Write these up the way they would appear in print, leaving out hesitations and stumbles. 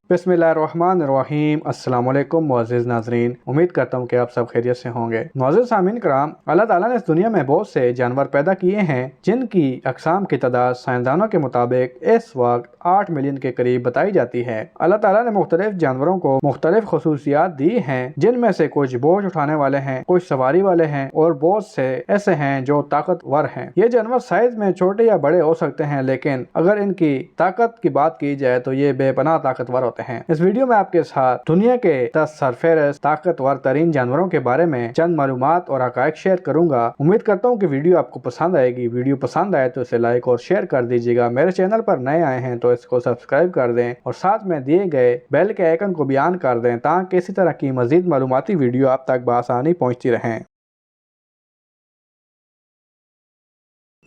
बिस्मिल्लाहिर्रहमानिर्रहीम। अस्सलाम वालेकुम मुअज़्ज़िज़ नाज़रीन, उम्मीद करता हूँ कि आप सब खैरियत से होंगे। मुअज़्ज़िज़ सामीन कराम, अल्लाह ताला ने इस दुनिया में बहुत से जानवर पैदा किए हैं जिनकी अक़साम की तादाद साइंसदानों के मुताबिक इस वक्त 8 मिलियन के करीब बताई जाती है। अल्लाह ताला ने मुख्तलिफ जानवरों को मुख्तलिफ खसूसियात दी हैं, जिनमें से कुछ बोझ उठाने वाले हैं, कुछ सवारी वाले हैं और बहुत से ऐसे हैं जो ताकतवर हैं। ये जानवर साइज में छोटे या बड़े हो सकते हैं, लेकिन अगर इनकी ताकत की बात की जाए तो ये बेपनाह ताकतवर होते हैं। इस वीडियो में आपके साथ दुनिया के 10 सरफेरस्त ताकतवर तरीन जानवरों के बारे में चंद मालूमात और हक़ाइक़ शेयर करूंगा। उम्मीद करता हूँ कि वीडियो आपको पसंद आएगी। वीडियो पसंद आए तो इसे लाइक और शेयर कर दीजिएगा। मेरे चैनल पर नए आए हैं तो इसको सब्सक्राइब कर दें और साथ में दिए गए बेल के आइकन को भी ऑन कर दें ताकि इसी तरह की मजीद मालूमाती वीडियो आप तक बआसानी पहुँचती रहें।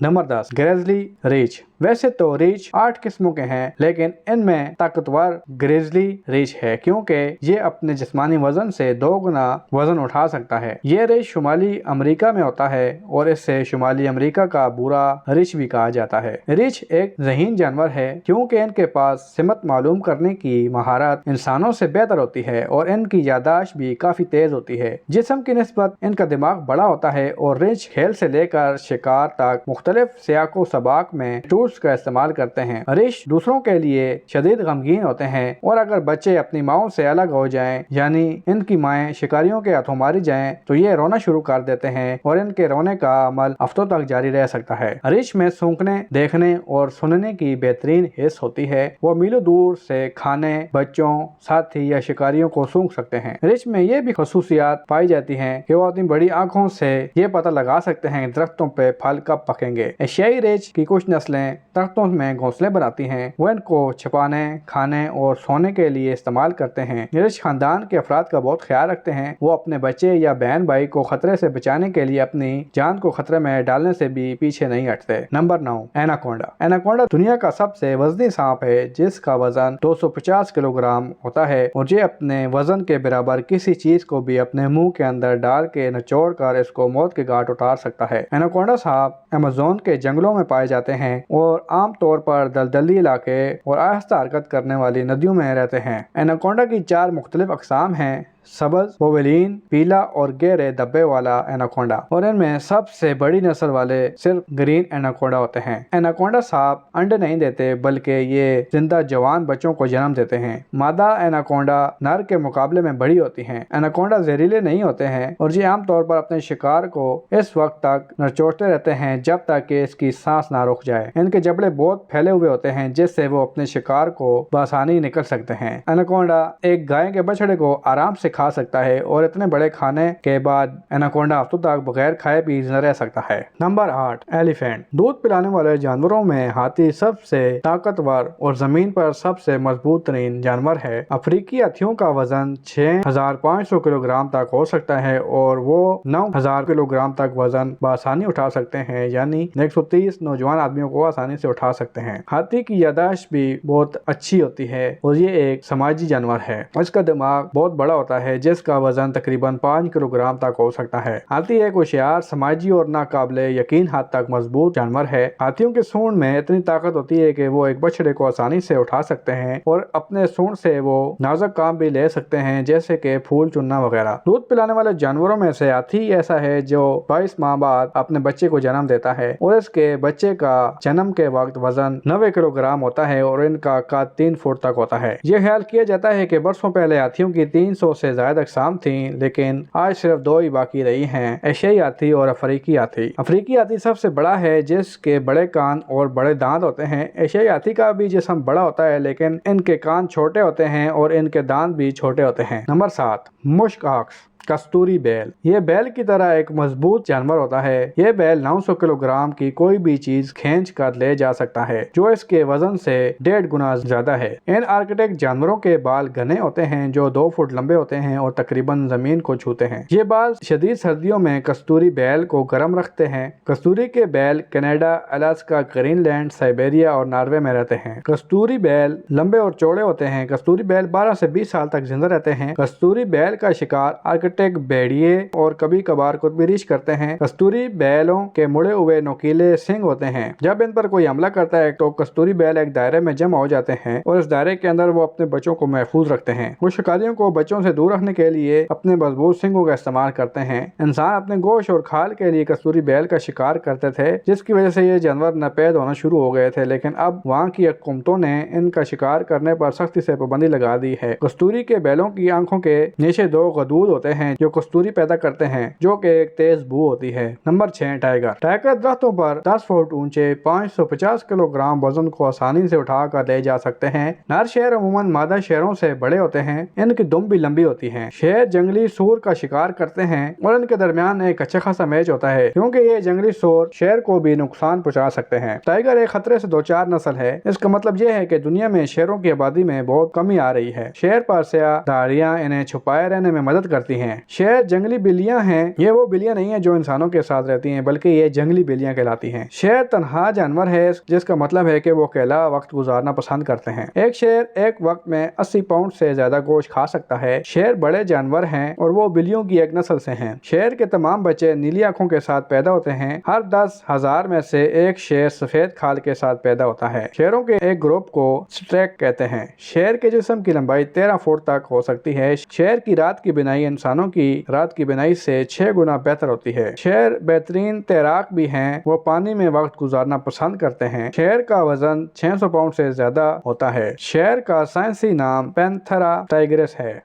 नंबर 10, ग्रिज़ली रीछ। वैसे तो रीछ 8 किस्मों के हैं, लेकिन इनमें ताकतवर ग्रिज़ली रीछ है क्योंकि ये अपने जिस्मानी वजन से 2 गुना वजन उठा सकता है। ये रीछ शुमाली अमेरिका में होता है और इससे शुमाली अमेरिका का बुरा रीछ भी कहा जाता है। रीछ एक ज़हीन जानवर है क्योंकि इनके पास सिमत मालूम करने की महारत इंसानों से बेहतर होती है और इनकी यादाश्त भी काफी तेज होती है। जिस्म की निस्बत इनका दिमाग बड़ा होता है और रीछ खेल से लेकर शिकार तक मुख्तलिफ सियाको सबाक में टूल्स का इस्तेमाल करते हैं। रीछ दूसरों के लिए शदीद गमगीन होते हैं और अगर बच्चे अपनी माओ से अलग हो जाएं, यानी इनकी माएँ शिकारियों के हाथों मारी जाएं, तो ये रोना शुरू कर देते हैं और इनके रोने का अमल हफ्तों तक जारी रह सकता है। रीछ में सूंघने, देखने और सुनने की बेहतरीन हिस्स होती है। वो मीलों दूर से खाने, बच्चों, साथी या शिकारियों को सूंघ सकते हैं। रीछ में ये भी खसूसियात पाई जाती हैं कि वो अपनी बड़ी आंखों से ये पता लगा सकते हैं दरख्तों पे फल कब पकेंगे। एशियाई रीछ की कुछ नस्लें दरख्तों में घोंसले बनाती हैं। वो इनको छिपाने, खाने और सोने के लिए इस्तेमाल करते हैं। रीछ खानदान के अफराद का बहुत ख्याल रखते हैं। वो अपने बच्चे या बहन भाई को खतरे से बचाने के लिए अपनी जान को खतरे में डालने से भी पीछे नहीं हटते। Number 9, anaconda. एनाकोंडा दुनिया का सबसे वजनी सांप है जिसका वजन 250 किलोग्राम होता है और ये अपने वजन के बराबर किसी चीज को भी अपने मुंह के अंदर डाल के निचोड़ कर इसको मौत के घाट उतार सकता है। एनाकोंडा सांप अमेज़न के जंगलों में पाए जाते हैं और आम तौर पर दलदली इलाके और आहिस्ता हरकत करने वाली नदियों में रहते हैं। एनाकोंडा की 4 मुख्तलिफ अक़साम हैं: सबज, बोवेलिन, पीला और गहरे धब्बे वाला एनाकोंडा, और इनमें सबसे बड़ी नस्ल वाले सिर्फ ग्रीन एनाकोंडा होते हैं। एनाकोंडा सांप अंडे नहीं देते बल्कि ये जिंदा जवान बच्चों को जन्म देते हैं। मादा एनाकोंडा नर के मुकाबले में बड़ी होती हैं। एनाकोंडा जहरीले नहीं होते हैं और ये आमतौर पर अपने शिकार को इस वक्त तक नचोड़ते रहते हैं जब तक कि इसकी सांस ना रुक जाए। इनके जबड़े बहुत फैले हुए होते हैं जिससे वो अपने शिकार को बआसानी निकल सकते हैं। एनाकोंडा एक गाय के बछड़े को आराम से खा सकता है और इतने बड़े खाने के बाद एनाकोंडा हफ्तों तक बगैर खाए भी जिंदा रह सकता है। Number 8, elephant. दूध पिलाने वाले जानवरों में हाथी सबसे ताकतवर और जमीन पर सबसे मजबूत तरीन जानवर है। अफ्रीकी हाथियों का वजन 6500 किलोग्राम तक हो सकता है और वो 9000 किलोग्राम तक वजन बआसानी उठा सकते हैं, यानी 130 नौजवान आदमियों को आसानी से उठा सकते हैं। हाथी की यादाश्त भी बहुत अच्छी होती है और ये एक समाजी जानवर है। इसका दिमाग बहुत बड़ा होता है जिसका वजन तकरीबन 5 किलोग्राम तक हो सकता है। हाथी एक होशियार, समाजी और नाकाबिले यकीन हद तक मजबूत जानवर है। हाथियों के सूंड में इतनी ताकत होती है कि वो एक बछड़े को आसानी से उठा सकते हैं और अपने सूंड से वो नाजुक काम भी ले सकते हैं जैसे कि फूल चुनना वगैरह। दूध पिलाने वाले जानवरों में से हाथी ऐसा है जो 22 माह बाद अपने बच्चे को जन्म देता है और इसके बच्चे का जन्म के वक्त वजन 90 किलोग्राम होता है और इनका कद 3 फुट तक होता है। यह ख्याल किया जाता है कि बरसों पहले हाथियों की 300 से ज्यादा अक़साम थी, लेकिन आज सिर्फ 2 ही बाकी रही हैं: एशियाई हाथी और अफ्रीकी हाथी। अफ्रीकी हाथी सबसे बड़ा है जिसके बड़े कान और बड़े दांत होते हैं। एशियाई हाथी का भी जिस्म बड़ा होता है लेकिन इनके कान छोटे होते हैं और इनके दांत भी छोटे होते हैं। नंबर 7, मुश्क ऑक्स। कस्तूरी बैल। ये बैल की तरह एक मजबूत जानवर होता है। ये बैल 900 किलोग्राम की कोई भी चीज खींच कर ले जा सकता है जो इसके वजन से 1.5 गुना ज्यादा है। इन आर्कटिक जानवरों के बाल घने होते हैं जो 2 फुट लंबे होते हैं और तकरीबन जमीन को छूते हैं। ये बाल शदीद सर्दियों में कस्तूरी बैल को गर्म रखते हैं। कस्तूरी के बैल कनाडा, अलास्का, ग्रीनलैंड, साइबेरिया और नॉर्वे में रहते हैं। कस्तूरी बैल लंबे और चौड़े होते हैं। कस्तूरी बैल 12 से 20 साल तक जिंदा रहते हैं। कस्तूरी बैल का शिकार आर्कटिक एक्वाटिक भेड़िए और कभी कभार खुद भी रीछ करते हैं। कस्तूरी बैलों के मुड़े हुए नुकीले सींग होते हैं। जब इन पर कोई हमला करता है तो कस्तूरी बैल एक दायरे में जमा हो जाते हैं और इस दायरे के अंदर वो अपने बच्चों को महफूज रखते हैं। कुछ शिकारियों को बच्चों से दूर रखने के लिए अपने मजबूत सींगों का इस्तेमाल करते हैं। इंसान अपने गोश्त और खाल के लिए कस्तूरी बैल का शिकार करते थे, जिसकी वजह से ये जानवर नापैद होना शुरू हो गए थे, लेकिन अब वहाँ की हुकूमतों ने इनका शिकार करने पर सख्ती से पाबंदी लगा दी है। कस्तूरी के बैलों की आंखों के नीचे 2 गदूद होते हैं जो कस्तूरी पैदा करते हैं, जो कि एक तेज बू होती है। Number 6, tiger. टाइगर दरख्तों पर 10 फुट ऊंचे 550 किलोग्राम वजन को आसानी से उठाकर ले जा सकते हैं। नर शेर अमूमन मादा शेरों से बड़े होते हैं। इनकी दुम भी लंबी होती है। शेर जंगली सूर का शिकार करते हैं और इनके दरमियान एक अच्छा खासा मैच होता है, क्योंकि ये जंगली सूर शेर को भी नुकसान पहुंचा सकते हैं। टाइगर एक खतरे से 2-4 नस्ल है। इसका मतलब यह है कि दुनिया में शेरों की आबादी में बहुत कमी आ रही है। शेर पर धारियां इन्हें छुपाए रहने में मदद करती हैं। शेर जंगली बिल्लियां हैं। ये वो बिल्लियां नहीं है जो इंसानों के साथ रहती हैं, बल्कि ये जंगली बिल्लियां कहलाती हैं। शेर तन्हा जानवर है, जिसका मतलब है कि वो अकेला वक्त गुजारना पसंद करते हैं। एक शेर एक वक्त में 80 पाउंड से ज्यादा गोश्त खा सकता है। शेर बड़े जानवर हैं और वो बिल्लियों की एक नस्ल से हैं। शेर के तमाम बच्चे नीली आंखों के साथ पैदा होते हैं। हर 10,000 में से एक शेर सफेद खाल के साथ पैदा होता है। शेरों के एक ग्रुप को स्ट्रैक कहते हैं। शेर के जिस्म की लंबाई 13 फुट तक हो सकती है। शेर की रात की बिनाई इंसानों की रात की बिनाई से 6 गुना बेहतर होती है। शेर बेहतरीन तैराक भी हैं। वो पानी में वक्त गुजारना पसंद करते हैं। शेर का वजन 600 पाउंड से ज्यादा होता है। शेर का साइंसी नाम पैंथेरा टाइग्रिस है।